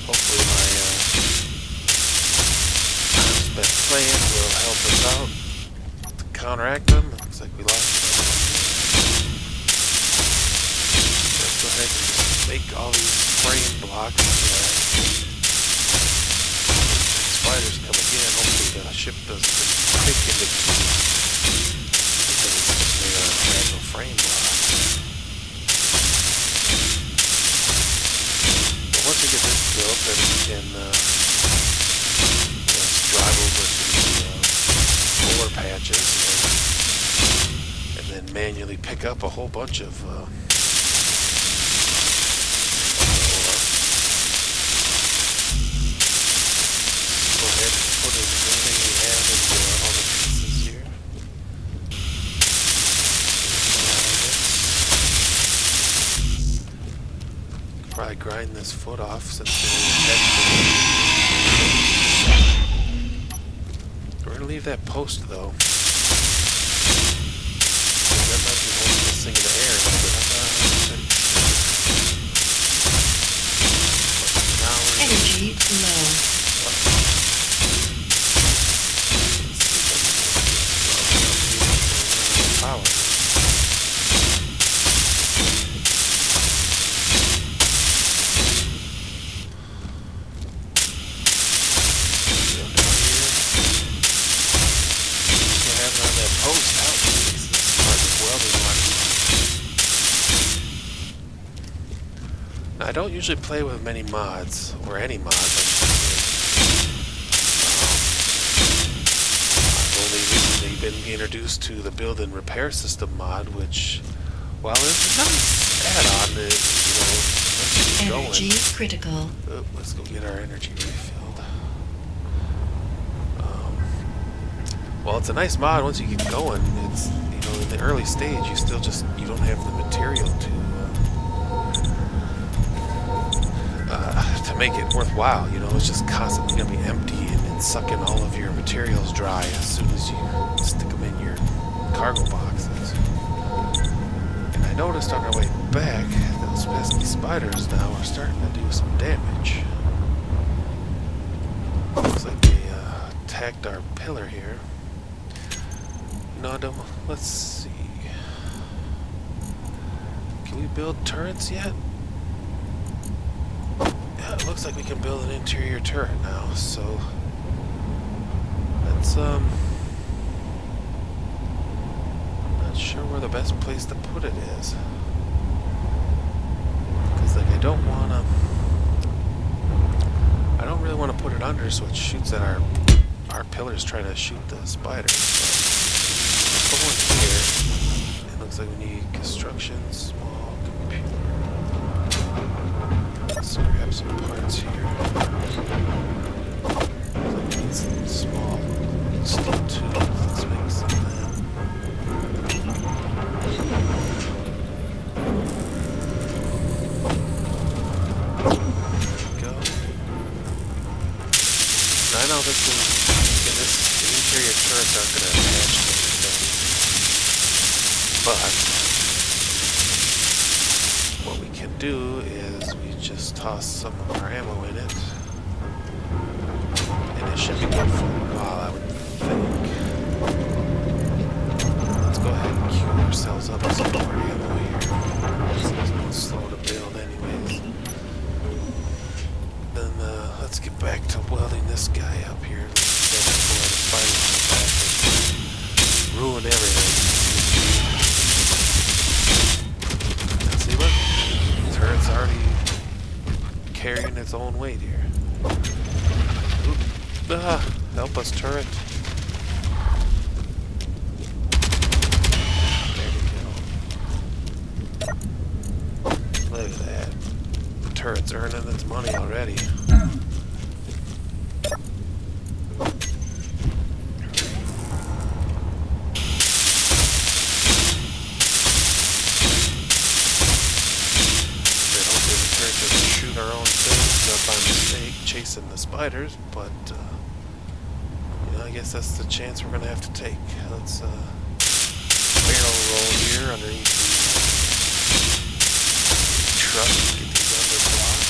Hopefully my time spent playing will help us out to counteract them. Looks like we lost them. Let's go ahead and just make all these frame blocks so that spiders come again. Hopefully the ship doesn't break into two because it's just made out of fragile frame blocks. Once we get this built, then we can just drive over to the ore patches and then manually pick up a whole bunch of ore. Go ahead and put everything we have into all the pieces here. Probably grind this foot off since we're in leave that post though. That might be holding this thing in the air a little bit. I'm not 100% sure. Now Energy low. Power. I don't usually play with many mods, or any mods, I should say. I've only recently been introduced to the build and repair system mod, which, while it's a nice add-on, once you get Energy going. critical. Oh, let's go get our energy refilled. Well, it's a nice mod once you get going. It's, in the early stage, you don't have the material to make it worthwhile. It's just constantly going to be empty and it's sucking all of your materials dry as soon as you stick them in your cargo boxes. And I noticed on our way back, those pesky spiders now are starting to do some damage. Looks like they attacked our pillar here. Let's see. Can we build turrets yet? Yeah, it looks like we can build an interior turret now, so that's I'm not sure where the best place to put it is. Because I don't really want to put it under so it shoots at our pillars trying to shoot the spiders. So let's go in here. It looks like we need construction, small computer. Let's grab some parts here. Looks like we need some small steel tubes. Let's make some of that. There we go. I know the interior turrets aren't going to attach to anything, but what we can do is we just toss some of our ammo in it, and it should be good for a while, I would think. Let's go ahead and queue ourselves up with some more ammo here. It's slow to build anyways. Then let's get back to welding this guy up here. Before the spiders come back and ruin everything. See, look, the turret's already carrying its own weight here. Oop. Help us, turret. There we go. Look at that. The turret's earning its money already. Our own things by mistake, chasing the spiders, but I guess that's the chance we're gonna have to take. Let's barrel roll here underneath the truck, get these under blocks.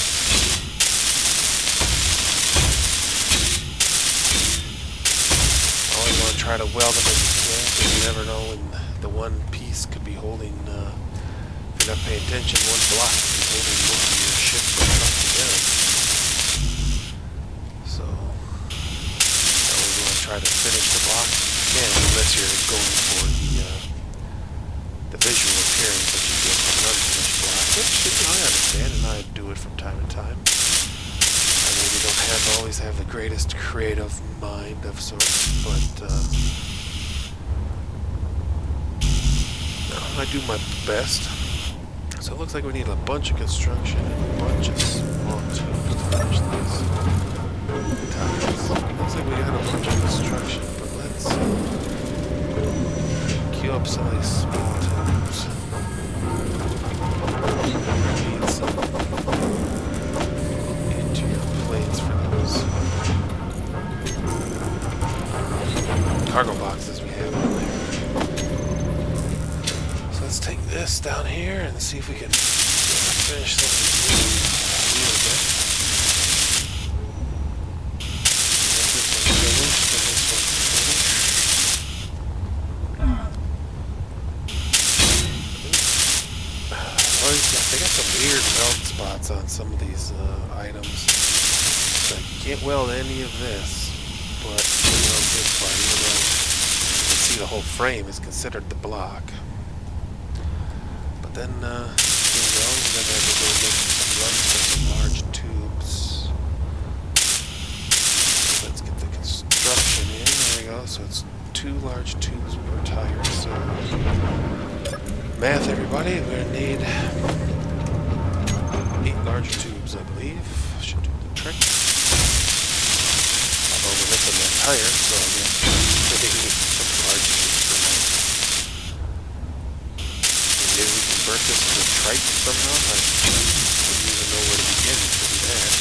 Always want to try to weld them as you can, because you never know when the one piece could be holding, if you're not paying attention, one block could be holding most of your ship together. So, I always want to try to finish the block again, unless you're going for the visual appearance that you get from an unfinished block, which I understand, and I do it from time to time. I maybe don't always have the greatest creative mind of sorts, but I do my best. So it looks like we need a bunch of construction and a bunch of small tubes to finish these tires. Looks like we got a bunch of construction, but let's queue up some of these small tubes. We need some interior plates for those. take this down here and see if we can finish some of these wheels up. Get this one finished and this one finished. They got some weird weld spots on some of these items. Like you can't weld any of this, but you weld this part, even though you can see the whole frame is considered the block. But then, here we go. We're gonna have to go make some runs for some large tubes. So let's get the construction in. There we go. So it's 2 large tubes per tire. So math, everybody. We're gonna need 8 large tubes, I believe. Should do the trick. Although we're missing that tire, so I guess maybe we need some large tubes for now. Maybe we convert this to a trike somehow. I wouldn't even know where to begin to do that.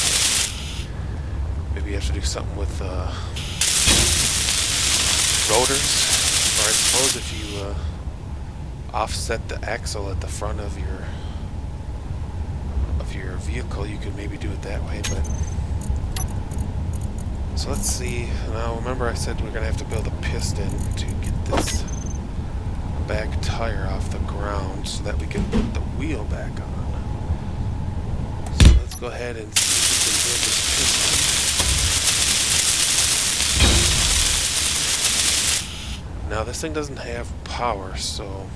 Maybe you have to do something with rotors. Or I suppose if you offset the axle at the front of your vehicle, you could maybe do it that way. But so let's see. Now remember I said we're gonna have to build a piston to get this back tire off the ground so that we can put the wheel back on. So let's go ahead and see if we can build this piston. Now this thing doesn't have power, so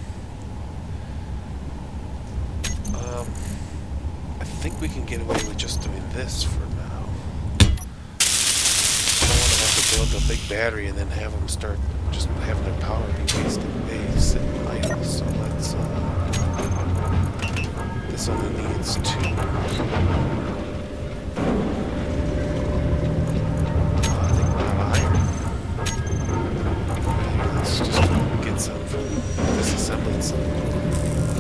I think we can get away with just doing this for now. I don't want to have to build a big battery and then have them start just having their power be wasted away sitting idle. So let's this only needs 2. I think we're out of iron. Let's just get some from disassembling some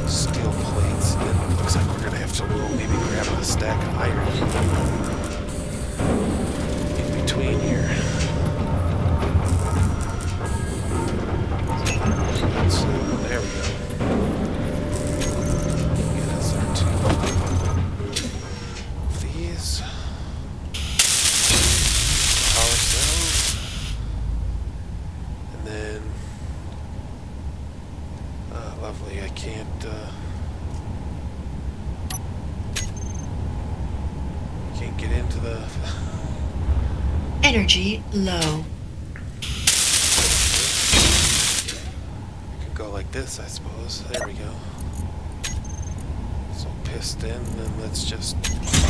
steel plates, and it looks like we're gonna have to go maybe grab a stack of iron in between here. So there we go. Get us our 2 of these power cells, and then lovely. I can't get into the Energy low. Could go like this, I suppose. There we go. So piston, and let's just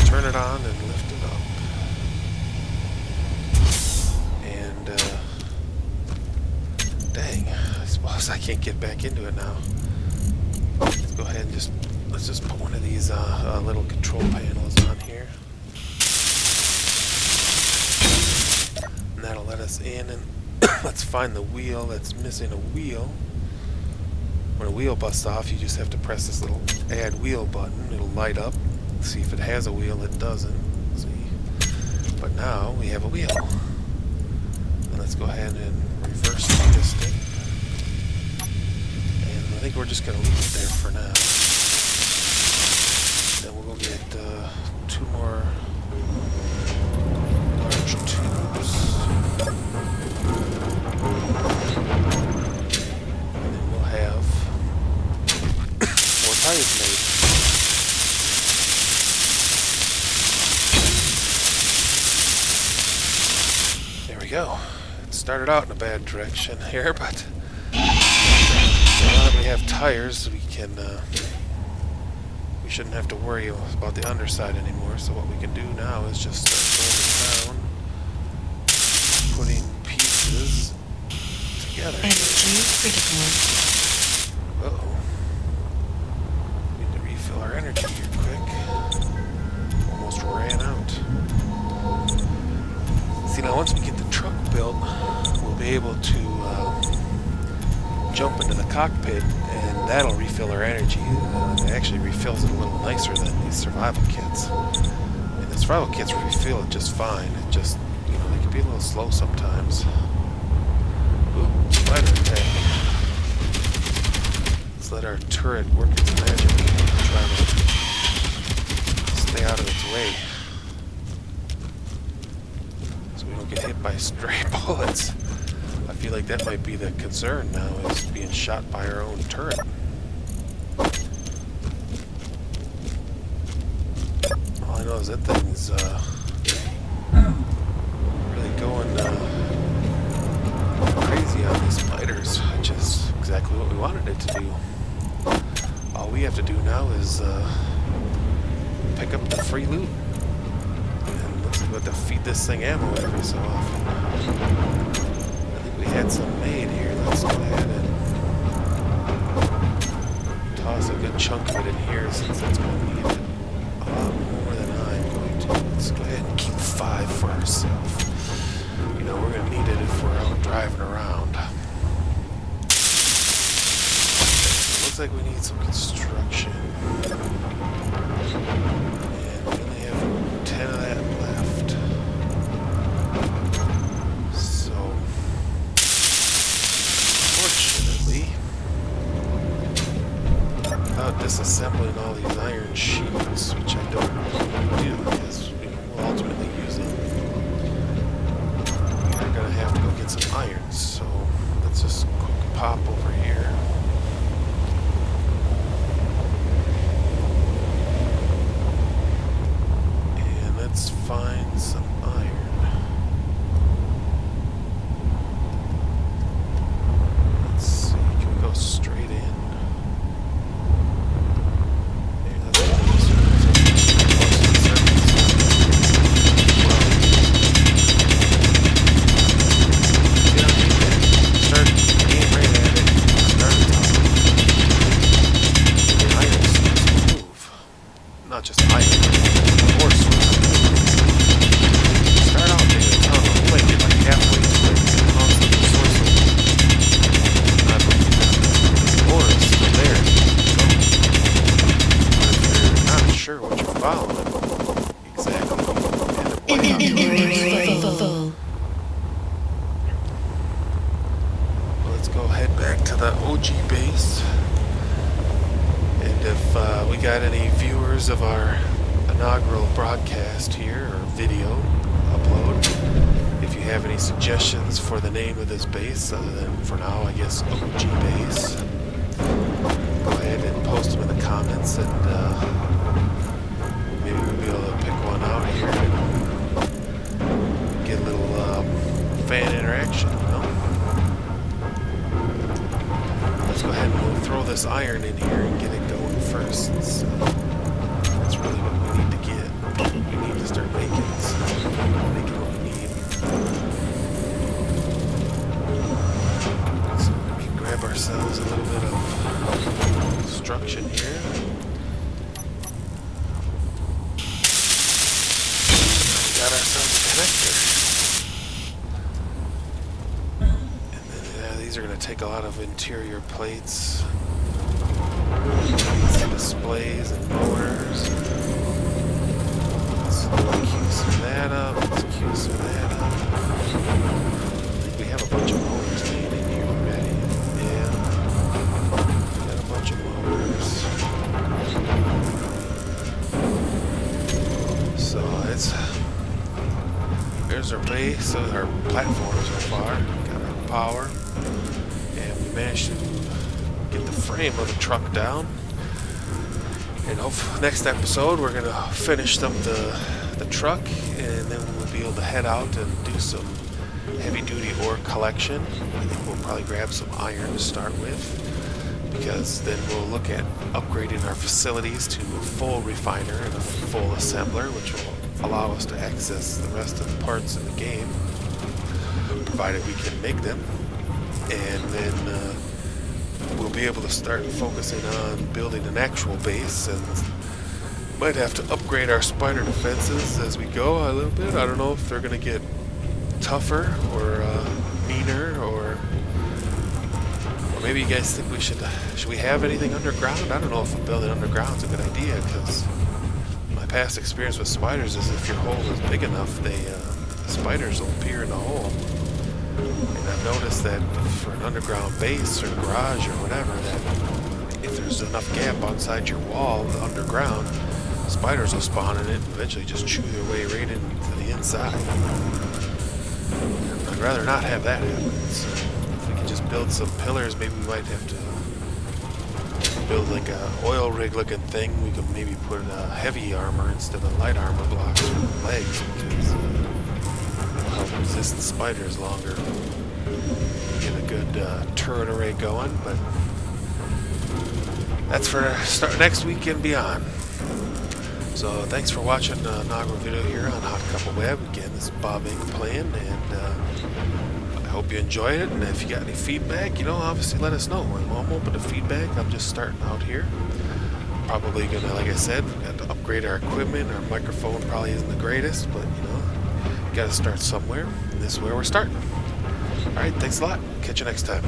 turn it on and lift it up. And dang, I suppose I can't get back into it now. Let's go ahead and let's just put one of these little control panels on here. And that'll let us in, and let's find the wheel that's missing a wheel. When a wheel busts off, you just have to press this little add wheel button. It'll light up. See if it has a wheel. It doesn't. See? But now we have a wheel. And let's go ahead and reverse the piston. And I think we're just going to leave it there for now. Then we'll go get 2 more large tubes. And then we'll have 4 tires made. There we go. It started out in a bad direction here, but now that we have tires, we shouldn't have to worry about the underside anymore. So what we can do now is just start going to town, putting pieces together. Energy critical. Uh-oh. Need to refill our energy here quick. Almost ran out. See, now once we get the truck built, we'll be able to jump into the cockpit, and that'll refill our energy. It actually refills it a little nicer than these survival kits. And the survival kits refill it just fine. It just, they can be a little slow sometimes. Ooh, spider attack. Let's let our turret work its magic. Try to stay out of its way, so we don't get hit by stray bullets. I feel like that might be the concern now, is being shot by our own turret. All I know is that thing's really going crazy on these spiders, which is exactly what we wanted it to do. All we have to do now is pick up the free loot. And looks like we have to feed this thing ammo every so often. I think we had some made here. Let's go ahead and toss a good chunk of it in here, since it's going to need it a lot more than I'm going to. Let's go ahead and keep 5 for ourselves. You know, we're going to need it if we're out driving around. Looks like we need some construction. And we only have 10 of that left. So, fortunately, without disassembling all these iron sheets, which I don't do because we will ultimately use them, we're going to have to go get some iron. So, let's just quick pop over here. Let's find some iron. Let's see, can we go straight in? Maybe let's go this way. Start aim right at it. Start at top. The iron source will move. Not just iron, but ore source. Start out digging a tunnel, like get like halfway to it, and also the source will not believe that the ore is still there. Go. But if you're not sure what you're following, exactly, you end up way out. Let's go head back to the OG base. And if we got any viewers of our inaugural broadcast here, or video upload, if you have any suggestions for the name of this base, other than, for now, I guess, OG base, go ahead and post them in the comments, and maybe we'll be able to pick one out here and get a little fan interaction, you know? Let's go ahead and we'll throw this iron in here and get it going first. So that's really what we need to get. We need to start making what we need. So we can grab ourselves a little bit of construction here. We got ourselves a connector. And then these are going to take a lot of interior plates. These displays and motors. Let's queue some of that up. Let's queue some of that up. I think we have a bunch of motors laying in here already. Yeah. Got a bunch of motors. So there's our base, so our platform so far. Got our power. And we managed to get the frame of the truck down. And hopefully next episode we're going to finish up the truck, and then we'll be able to head out and do some heavy-duty ore collection. I think we'll probably grab some iron to start with, because then we'll look at upgrading our facilities to a full refiner and a full assembler, which will allow us to access the rest of the parts in the game, provided we can make them. And then we'll be able to start focusing on building an actual base, and might have to upgrade our spider defenses as we go a little bit. I don't know if they're going to get tougher or meaner, or maybe you guys think we should we have anything underground? I don't know if building underground is a good idea, because my past experience with spiders is if your hole is big enough, the spiders will appear in the hole. And I've noticed that for an underground base or garage or whatever, that if if there's enough gap inside your wall underground, spiders will spawn in it and eventually just chew their way right into the inside. I'd rather not have that happen. So if we can just build some pillars, maybe we might have to build like a oil rig looking thing. We could maybe put heavy armor instead of light armor blocks for the legs, because it'll help resist the spiders longer. Get a good turret array going, but that's for start next week and beyond. So thanks for watching the inaugural video here on HotCupOfWeb. Again, this is Bob Inc. playing, and I hope you enjoyed it. And if you got any feedback, obviously let us know. I'm open to feedback. I'm just starting out here. Probably gonna, like I said, got to upgrade our equipment. Our microphone probably isn't the greatest, but got to start somewhere. And this is where we're starting. All right, thanks a lot. Catch you next time.